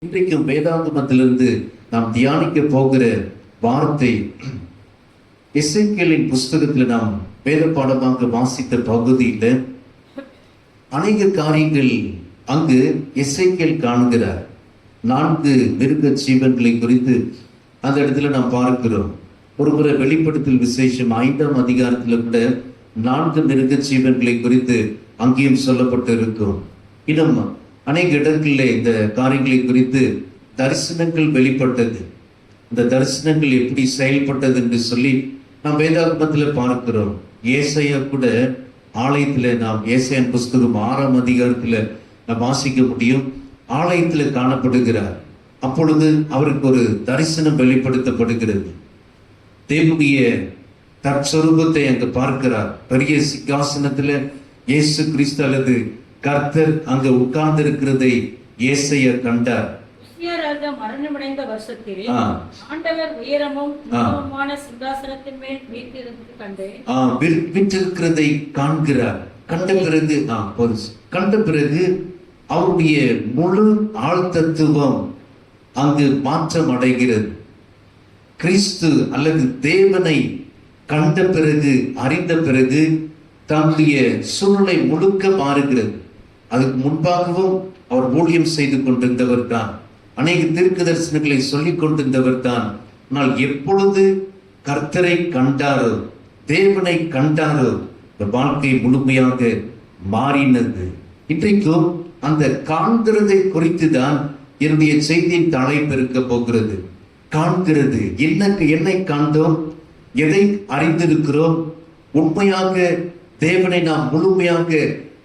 இன்றைக்கும் வேதாகமத்திலிருந்து நாம் தியானிக்க போகிற வார்த்தை எசேக்கியேலின் புஸ்தகத்தில் நாம் வேத பாடமாக வாசித்த பகுதியில் அநேக காரியங்கள் அங்கு எசேக்கியேல் காண்கிறார். 4 மிருக ஜீவன்களை குறித்து அந்த இடத்துல நாம் பார்க்கிறோம். ஒருமுறை வெளிப்படுத்தல் விசேஷம் 5ஆம் அதிகாரத்தில் கூட 4 மிருக ஜீவன்களை குறித்து அங்கேயும் சொல்லப்பட்டு இருக்கும். இன்னும் அநேக இடங்களிலே இந்த காரியங்களை குறித்து தரிசனங்கள் வெளிப்பட்டது. இந்த தரிசனங்கள் எப்படி செயல்பட்டது என்று சொல்லி நாம் வேதாகமத்தில் பார்க்கிறோம். ஏசாயா கூட ஆலயத்தில் நாம் ஏசாயன் புஸ்தகம் 6ஆம் அதிகாரத்தில் நாம் வாசிக்க முடியும். ஆலயத்தில் காணப்படுகிறார். அப்பொழுது அவருக்கு ஒரு தரிசனம் வெளிப்படுத்தப்படுகிறது. தேவனுடைய தற்சொரூபத்தை அங்கு பார்க்கிறார். பெரிய சிங்காசனத்தில் இயேசு கிறிஸ்து அல்லது கர்த்தர் அங்கு உட்கார்ந்து இருக்கிறதை ஏசாயா கண்டார். மரணமடைந்த வருஷத்தில் ஆண்டவர் உயரமும் சிங்காசனத்தின் மேல் வீற்றிருக்கிறதை காண்கிறார். கண்ட பிறகு அவருடைய முழு ஆழ்தத்துவம் அங்கு மாற்றம் அடைகிறது. கிறிஸ்து அல்லது தேவனை கண்ட பிறகு, அறிந்த பிறகு தன்னுடைய சூழ்நிலை முழுக்க மாறுகிறது. அதுக்கு முன்பாகவும் அவர் ஊழியம் செய்து கொண்டிருந்தவர் தான். அநேக தீர்க்க தரிசனங்களை சொல்லிக் கொண்டிருந்தவர் தான். ஆனால் எப்பொழுது கர்த்தரை கண்டாரோ, தேவனை கண்டாரோ, இந்த வாழ்க்கை முழுமையாக மாறினது. இன்றைக்கும் அந்த காண்கிறதை குறித்து தான் என்னுடைய செய்தியின் தலைப்பு இருக்க போகிறது. காண்கிறது, என்னை காண்டோம், எதை அறிந்திருக்கிறோம், உண்மையாக தேவனை நாம் முழுமையாக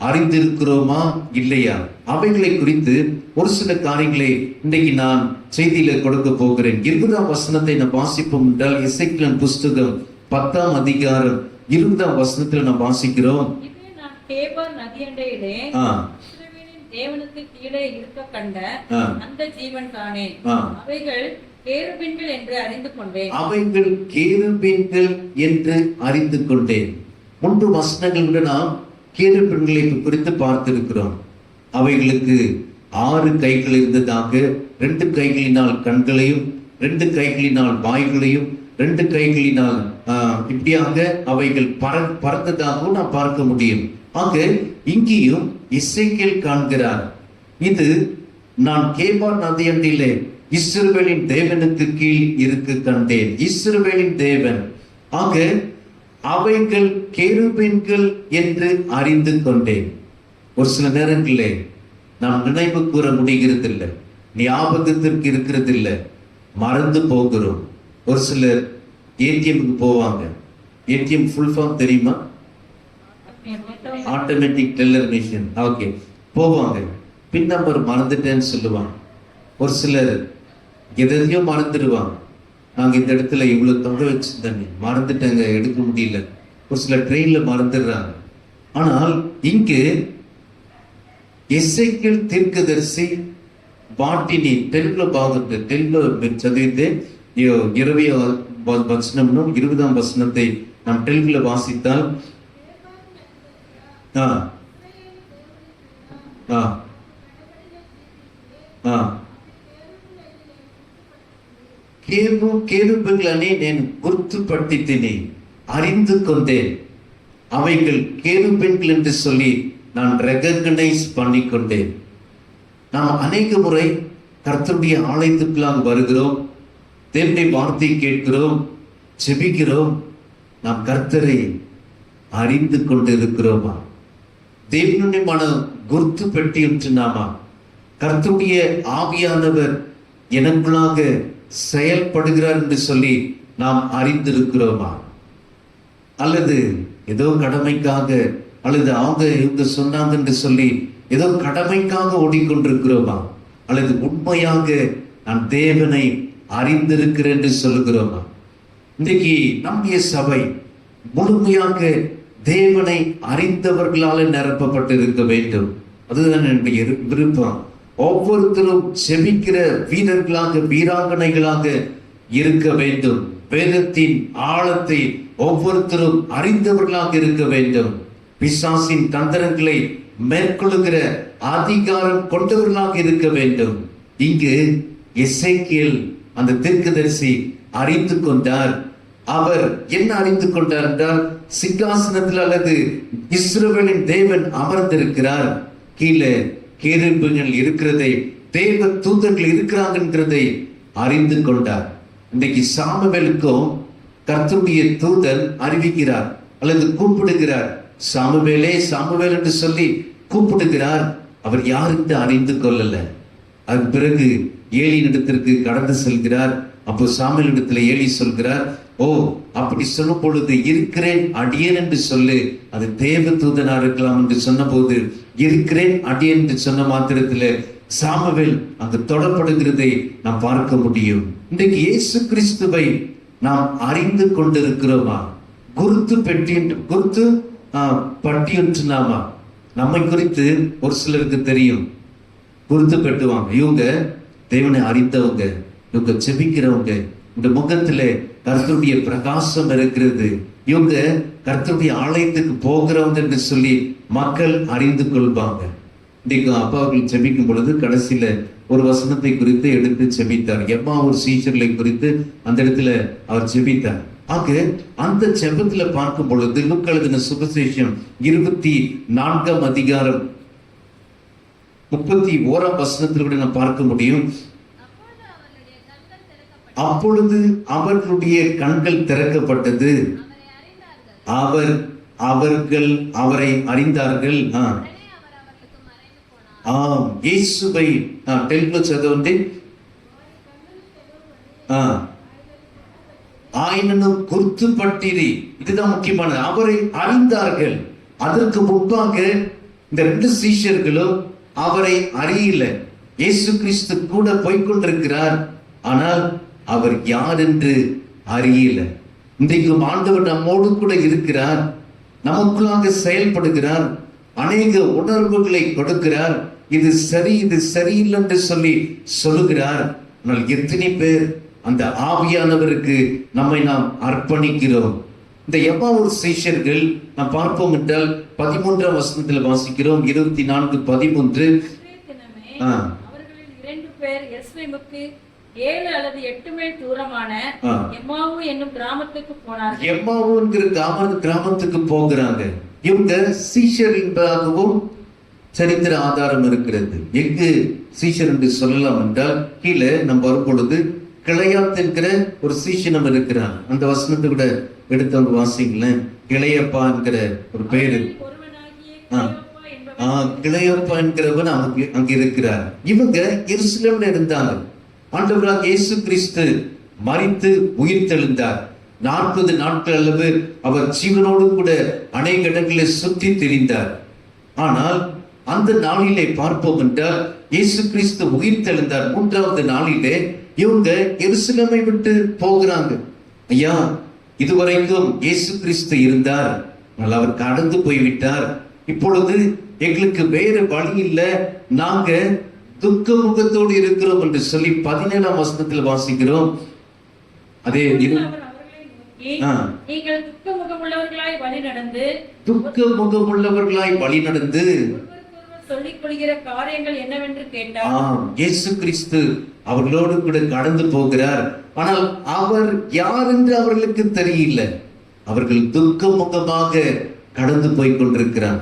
அறிந்திருக்கிறோமா இல்லையா, அவைகளை குறித்து ஒரு சில காரியங்களை இன்றைக்கு நான் செய்தியில கொடுக்க போகிறேன். 20ஆம் வசனத்தை நாம் வாசிப்போம் என்றால் எசேக்கியேல் புஸ்தகம் 10ஆம் அதிகாரம் 20ஆம் வசனத்தில் நாம் வாசிக்கிறோம். தேவனுக்கு கீழே இருக்க கண்ட அந்த ஜீவன் தானே, அவைகள் கேருபீன்கள் என்று அறிந்து கொண்டேன். அவைகள் கேருபீன்கள் என்று அறிந்து கொண்டேன். 3 வசனங்களுடன் நாம் கேருபீன்களை குறித்து பார்த்திருக்கிறோம். அவைகளுக்கு 6 கைகள் இருந்ததாக, 2 கைகளினால் கண்களையும், 2 கைகளினால் வாய்களையும், 2 கைகளினால் இப்படியாக அவைகள் பறந்ததாகவும் நாம் பார்க்க முடியும். ஆக இங்கேயும் எசேக்கியேல் காண்கிறார். இது நான் கேபார் நதியண்டிலே இஸ்ரவேலின் தேவனுக்கு கீழ் இருக்க கண்டேன். இஸ்ரவேலின் தேவன். ஆக அவைகள் கேருபீன்கள் என்று அறிந்து கொண்டேன். ஒரு சில நேரங்களிலே நாம் நினைவு கூற முடிகிறதில்லை, ஞாபகத்திற்கு இருக்கிறதில்லை, மறந்து போகிறோம். ஒரு சிலர் ஏடிஎம்க்கு போவாங்க. ஏடிஎம் ஃபுல் ஃபார்ம் தெரியுமா? Automatic teller machine. ஓகே, போவாங்க, பின் நம்பர் மறந்துட்டேன்னு சொல்லுவாங்க. ஒரு சிலர் எதையோ மறந்துடுவாங்க. நாங்க இந்த இடத்துல இவ்வளவு தொங்க வச்சிருந்தேன், மறந்துட்டேங்க, எடுக்க முடியல. ஒரு சில ட்ரெயின்ல மறந்துடுறாங்க. ஆனால் இங்கு எசேக்கியேல் தீர்க்கதரிசி వాటిని తెలుగులో బాగుంటుంది. తెలుగులో మీరు చదివితే 20వ వచనంలో 20వ వచనத்தை நாம் தெலுங்குல வாசித்தால் கேருபீன்களே నేను గుర్తుపట్టితిని, அறிந்து கொண்டேன். அவைகள் கேருபீன்கள் என்று சொல்லி நான் ரெகக்னைஸ் பண்ணிக்கொண்டேன். நாம் அநேக முறை கர்த்தருடைய ஆலயத்துக்குள்ளாக வருகிறோம், தேவனுடைய வார்த்தையை கேட்கிறோம், ஜெபிக்கிறோம். நாம் கர்த்தரை அறிந்து கொண்டு இருக்கிறோமா? தேவனுடைய மனம் குர்த்து பெட்டி ఉంటున్నామా? கர்த்தருடைய ஆவியானவர் எனக்குள்ளாக செயல்படுகிறார் என்று சொல்லி நாம் அறிந்திருக்கிறோமா? அல்லது ஏதோ கடமைக்காக, அல்லது அவங்க இவங்க சொன்னாங்க என்று சொல்லி ஏதோ கடமைக்காக ஓடிக்கொண்டிருக்கிறோமா? அல்லது உண்மையாக நான் தேவனை அறிந்திருக்கிறேன் என்று சொல்லுகிறோமா? இன்றைக்கு நம்முடைய சபை முழுமையாக தேவனை அறிந்தவர்களால் நிரப்பப்பட்டு இருக்க வேண்டும். அதுதான் என்னுடைய விருப்பம். ஒவ்வொருத்தரும் செபிக்கிற வீரர்களாக, வீராங்கனைகளாக இருக்க வேண்டும். வேதத்தின் ஆழத்தை ஒவ்வொருத்தரும் அறிந்தவர்களாக இருக்க வேண்டும். பிசாசின் தந்திரங்களை மேற்கொள்ளுகிற அதிகாரம் கொண்டவர்களாக இருக்க வேண்டும். இங்கு எசேக்கியேல் அந்த தீர்க்கதரிசி அறிந்து கொண்டார். அவர் என்ன அறிந்து கொண்டார் என்றால், சிங்காசனத்தில் அல்லது இஸ்ரவேலின் தேவன் அமர்ந்திருக்கிறார், கீழே கேருபீன்கள் இருக்கிறதை, தேவ தூதர்கள் இருக்கிறாங்கிறதை அறிந்து கொண்டார். இன்றைக்கு சாமுவேலுக்கும் கர்த்தருடைய தூதன் அறிவிக்கிறார் அல்லது கூப்பிடுகிறார். சாமுவேலே சாமுவேல் என்று சொல்லி கூப்பிடுகிறார். அவர் யார் என்று அறிந்து கொள்ளல. அதன் பிறகு ஏலியின் இடத்திற்கு கடந்து செல்கிறார். அப்போ சாமுவேல் இடத்துல ஏலி சொல்கிறார், ஓ அப்படி சொல்லும் பொழுது இருக்கிறேன் அடியேன் என்று சொல்லு, அது தேவ தூதனா இருக்கலாம் என்று சொன்ன போது இருக்கிறேன் அடியேன் என்று சொன்ன மாத்திரத்தில் சாமுவேல் அங்கு தொடப்படுகிறதை நாம் பார்க்க முடியும். இன்றைக்கு இயேசு கிறிஸ்துவை நாம் அறிந்து கொண்டிருக்கிறோமா? குருத்து பெட்டி குருத்து பட்டி ஒன்றுனாமா? நம்மை குறித்து ஒரு சிலருக்கு தெரியும், குருத்து பெட்டுவாங்க, இவங்க தேவனை அறிந்தவங்க, இவங்க செபிக்கிறவங்க, இந்த முகத்துல கர்த்தருடைய பிரகாசம் இருக்கிறது, இவங்க கர்த்தருடைய ஆலயத்துக்கு போகிறவங்க என்று சொல்லி மக்கள் அறிந்து கொள்வாங்க. இன்றைக்கு அப்பா அவர்கள் செபிக்கும் பொழுது கடைசியில ஒரு வசனத்தை குறித்து எடுத்து செபித்தார். எம்மா ஒரு சீஷர்களை குறித்து அந்த இடத்துல அவர் செபித்தார். ஆக அந்த செபத்துல பார்க்கும் பொழுது லூக்கா எழுதின சுவிசேஷம் 24ஆம் அதிகாரம் 31ஆம் வசனத்தில் கூட நாம் பார்க்க முடியும். அப்பொழுது அவர்களுடைய கண்கள் திறக்கப்பட்டது, அவர்கள் அவரை அறிந்தார்கள். இயேசுவை చదవండి. ఆయనను గుర్తుపట్టిరి. இதுதான் முக்கியமானது. அவரை அறிந்தார்கள். அதற்கு முன்பாக இந்த 2 சீஷர்களும் அவரை அறியல. இயேசு கிறிஸ்து கூட போய்கொண்டிருக்கிறார், ஆனால் அவர் யார் என்று அறியல. இன்றைக்கும் ஆண்டவர் நம்மோடு கூட இருக்கிறார், நமக்குள்ளாக செயல்படுகிறார், அநேக உணர்வுகளை கொடுக்கிறார். இது சரி இது சரியில்லை என்று சொல்லி சொல்லுகிறார். ஆனால் எத்தனை பேர் அந்த ஆவியானவருக்கு நம்மை நாம் அர்ப்பணிக்கிறோம்? இந்த எவ்வாறு சீஷர்கள் நாம் பார்ப்போம் என்றால் 13ஆம் வசனத்தில் வாசிக்கிறோம். 24:13. அவர்களில் 2 பேர் எருசலேமுக்கு 7 அல்லது 8 மைல் தூரமான எம்மாவு என்னும் கிராமத்துக்கு போனார்கள். எம்மாவு என்கிற கிராமத்துக்கு போகிறாங்க. இவங்க சீஷர் என்பதாகவும் சரித்திர ஆதாரம் இருக்கிறது. எங்கு சீஷர் என்று சொல்லலாம் என்றால், கீழே நம்ம வரும் பொழுது கிளையாத் என்கிற ஒரு சீஷனம் இருக்கிறான். அந்த வசனத்தை கூட எடுத்தவங்க வாசிங்களேன். கிளையப்பா என்கிற ஒரு பேரு, கிளையப்பா என்கிறவன் அங்க இருக்கிறார். இவங்க எருசலேம்ல இருந்தாங்க. ஆண்டவராக இயேசு கிறிஸ்து மரித்து உயிர் தெழுந்தார். 40 நாட்கள் அளவு அவர் ஜீவனோடு கூட அநேக இடங்களில் சுற்றி திரிந்தார். ஆனால் அந்த நாளிலே பார்ப்போம் என்றால், இயேசு கிறிஸ்து உயிர் தெழுந்தார் 3ஆவது நாளிலே இவங்க எருசலேமை விட்டு போகிறாங்க. ஐயா, இதுவரைக்கும் இயேசு கிறிஸ்து இருந்தார், ஆனால் அவர் கடந்து போய்விட்டார். இப்பொழுது எங்களுக்கு வேறு வழி இல்லை, நாங்க துக்க முகத்தோடு இருக்கிறோம் என்று சொல்லி 17ஆம் வசனத்தில் வாசிக்கிறோம். அதே நீங்கள் துக்க முகமுள்ளவர்களாய் வழி நடந்து சொல்லிக் கொள்கிற காரியங்கள் என்னவென்று கேட்டார். இயேசு கிறிஸ்து அவர்களோடு கூட கடந்து போகிறார். ஆனால் அவர் யார் என்று அவர்களுக்கு தெரியல. அவர்கள் துக்க முகமாக கடந்து போய் கொண்டிருக்கிறார்.